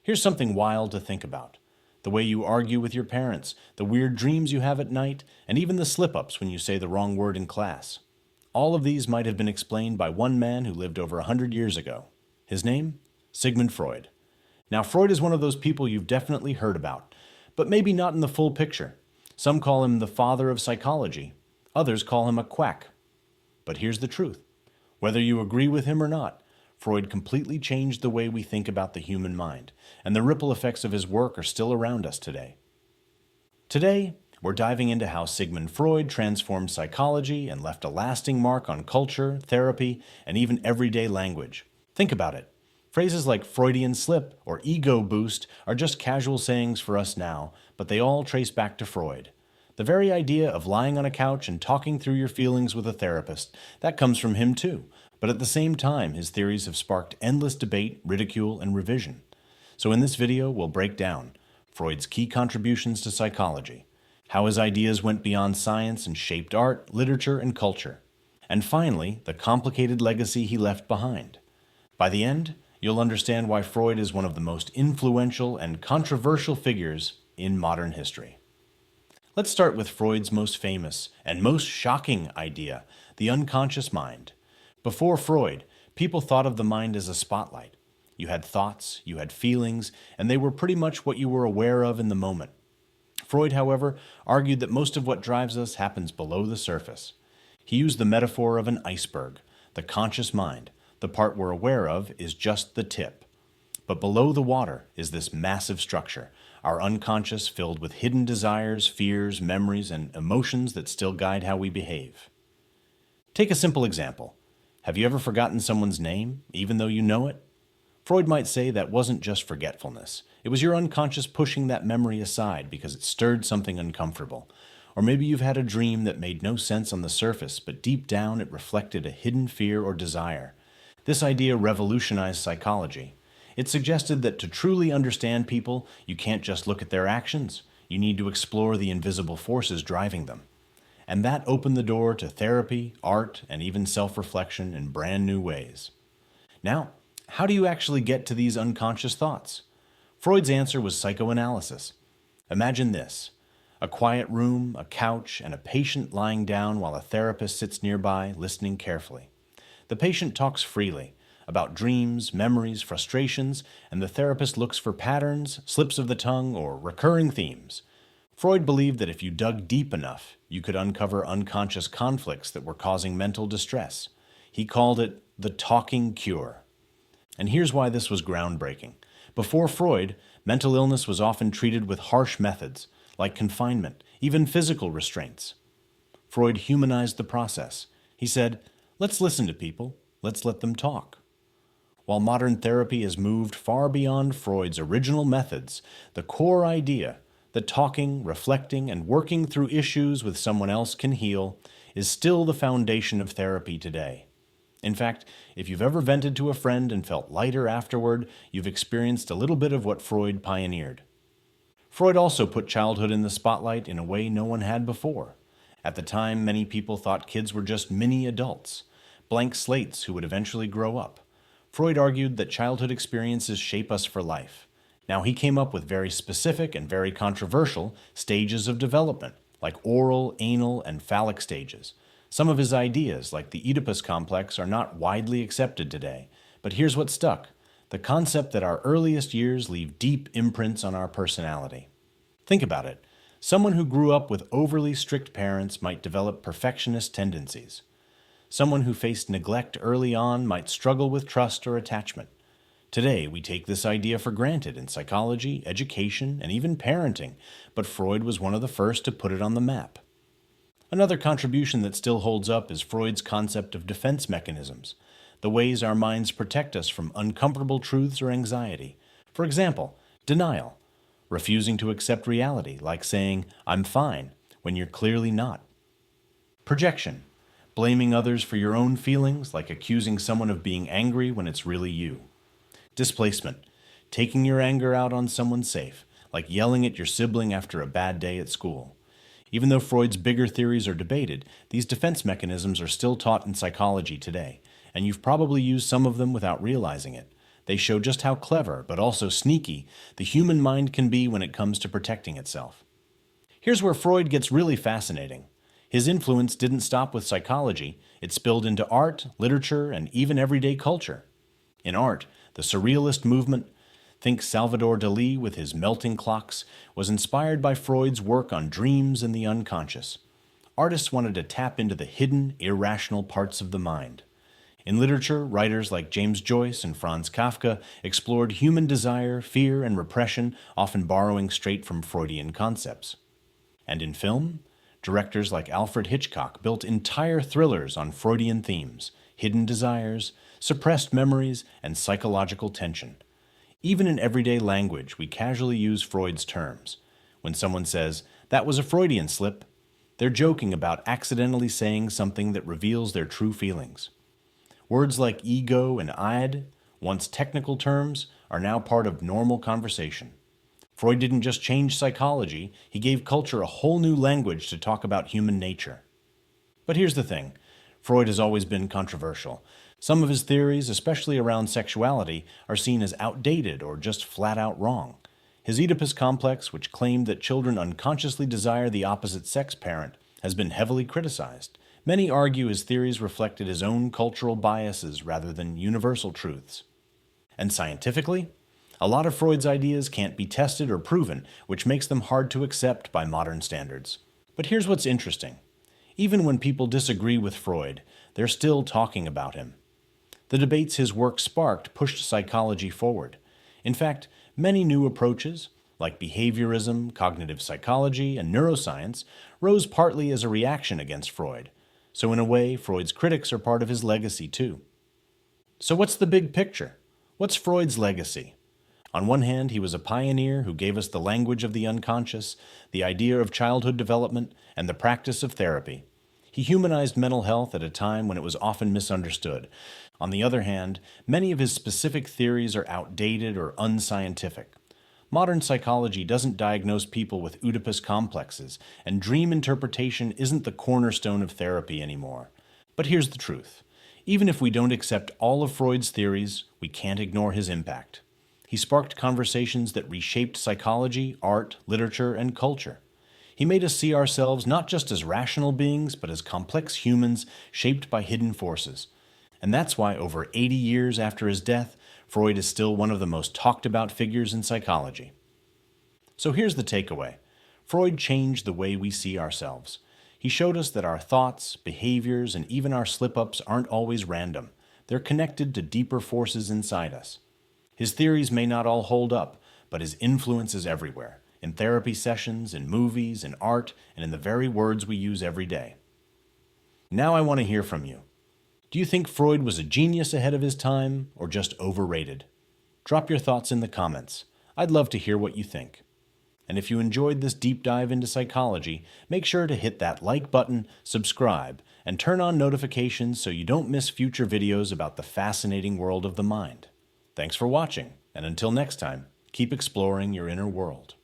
Here's something wild to think about. The way you argue with your parents, the weird dreams you have at night, and even the slip-ups when you say the wrong word in class. All of these might have been explained by one man who lived over 100 years ago. His name? Sigmund Freud. Now, Freud is one of those people you've definitely heard about, but maybe not in the full picture. Some call him the father of psychology. Others call him a quack. But here's the truth. Whether you agree with him or not, Freud completely changed the way we think about the human mind, and the ripple effects of his work are still around us today. Today, we're diving into how Sigmund Freud transformed psychology and left a lasting mark on culture, therapy, and even everyday language. Think about it. Phrases like Freudian slip or ego boost are just casual sayings for us now, but they all trace back to Freud. The very idea of lying on a couch and talking through your feelings with a therapist, that comes from him too. But at the same time, his theories have sparked endless debate, ridicule, and revision. So in this video, we'll break down Freud's key contributions to psychology, how his ideas went beyond science and shaped art, literature, and culture, and finally, the complicated legacy he left behind. By the end, you'll understand why Freud is one of the most influential and controversial figures in modern history. Let's start with Freud's most famous and most shocking idea, the unconscious mind. Before Freud, people thought of the mind as a spotlight. You had thoughts, you had feelings, and they were pretty much what you were aware of in the moment. Freud, however, argued that most of what drives us happens below the surface. He used the metaphor of an iceberg, the conscious mind. The part we're aware of is just the tip. But below the water is this massive structure, our unconscious filled with hidden desires, fears, memories, and emotions that still guide how we behave. Take a simple example. Have you ever forgotten someone's name, even though you know it? Freud might say that wasn't just forgetfulness. It was your unconscious pushing that memory aside because it stirred something uncomfortable. Or maybe you've had a dream that made no sense on the surface, but deep down it reflected a hidden fear or desire. This idea revolutionized psychology. It suggested that to truly understand people, you can't just look at their actions. You need to explore the invisible forces driving them. And that opened the door to therapy, art, and even self-reflection in brand new ways. Now, how do you actually get to these unconscious thoughts? Freud's answer was psychoanalysis. Imagine this: a quiet room, a couch, and a patient lying down while a therapist sits nearby, listening carefully. The patient talks freely about dreams, memories, frustrations, and the therapist looks for patterns, slips of the tongue, or recurring themes. Freud believed that if you dug deep enough, you could uncover unconscious conflicts that were causing mental distress. He called it the talking cure. And here's why this was groundbreaking. Before Freud, mental illness was often treated with harsh methods, like confinement, even physical restraints. Freud humanized the process. He said, let's listen to people, let's let them talk. While modern therapy has moved far beyond Freud's original methods, the core idea that talking, reflecting, and working through issues with someone else can heal is still the foundation of therapy today. In fact, if you've ever vented to a friend and felt lighter afterward, you've experienced a little bit of what Freud pioneered. Freud also put childhood in the spotlight in a way no one had before. At the time, many people thought kids were just mini adults, blank slates who would eventually grow up. Freud argued that childhood experiences shape us for life. Now, he came up with very specific and very controversial stages of development, like oral, anal, and phallic stages. Some of his ideas, like the Oedipus complex, are not widely accepted today. But here's what stuck: the concept that our earliest years leave deep imprints on our personality. Think about it. Someone who grew up with overly strict parents might develop perfectionist tendencies. Someone who faced neglect early on might struggle with trust or attachment. Today, we take this idea for granted in psychology, education, and even parenting, but Freud was one of the first to put it on the map. Another contribution that still holds up is Freud's concept of defense mechanisms, the ways our minds protect us from uncomfortable truths or anxiety. For example, denial, refusing to accept reality, like saying, "I'm fine," when you're clearly not. Projection, blaming others for your own feelings, like accusing someone of being angry when it's really you. Displacement, taking your anger out on someone safe, like yelling at your sibling after a bad day at school. Even though Freud's bigger theories are debated, these defense mechanisms are still taught in psychology today, and you've probably used some of them without realizing it. They show just how clever, but also sneaky, the human mind can be when it comes to protecting itself. Here's where Freud gets really fascinating. His influence didn't stop with psychology, it spilled into art, literature, and even everyday culture. In art, the Surrealist movement, think Salvador Dalí with his melting clocks, was inspired by Freud's work on dreams and the unconscious. Artists wanted to tap into the hidden, irrational parts of the mind. In literature, writers like James Joyce and Franz Kafka explored human desire, fear, and repression, often borrowing straight from Freudian concepts. And in film, directors like Alfred Hitchcock built entire thrillers on Freudian themes, hidden desires, suppressed memories, and psychological tension. Even in everyday language, we casually use Freud's terms. When someone says, "That was a Freudian slip," they're joking about accidentally saying something that reveals their true feelings. Words like ego and id, once technical terms, are now part of normal conversation. Freud didn't just change psychology, he gave culture a whole new language to talk about human nature. But here's the thing, Freud has always been controversial. Some of his theories, especially around sexuality, are seen as outdated or just flat out wrong. His Oedipus complex, which claimed that children unconsciously desire the opposite sex parent, has been heavily criticized. Many argue his theories reflected his own cultural biases rather than universal truths. And scientifically, a lot of Freud's ideas can't be tested or proven, which makes them hard to accept by modern standards. But here's what's interesting. Even when people disagree with Freud, they're still talking about him. The debates his work sparked pushed psychology forward. In fact, many new approaches, like behaviorism, cognitive psychology, and neuroscience, rose partly as a reaction against Freud. So in a way, Freud's critics are part of his legacy too. So what's the big picture? What's Freud's legacy? On one hand, he was a pioneer who gave us the language of the unconscious, the idea of childhood development, and the practice of therapy. He humanized mental health at a time when it was often misunderstood. On the other hand, many of his specific theories are outdated or unscientific. Modern psychology doesn't diagnose people with Oedipus complexes, and dream interpretation isn't the cornerstone of therapy anymore. But here's the truth. Even if we don't accept all of Freud's theories, we can't ignore his impact. He sparked conversations that reshaped psychology, art, literature, and culture. He made us see ourselves not just as rational beings, but as complex humans shaped by hidden forces. And that's why over 80 years after his death, Freud is still one of the most talked about figures in psychology. So here's the takeaway. Freud changed the way we see ourselves. He showed us that our thoughts, behaviors, and even our slip-ups aren't always random. They're connected to deeper forces inside us. His theories may not all hold up, but his influence is everywhere, in therapy sessions, in movies, in art, and in the very words we use every day. Now I want to hear from you. Do you think Freud was a genius ahead of his time, or just overrated? Drop your thoughts in the comments. I'd love to hear what you think. And if you enjoyed this deep dive into psychology, make sure to hit that like button, subscribe, and turn on notifications so you don't miss future videos about the fascinating world of the mind. Thanks for watching, and until next time, keep exploring your inner world.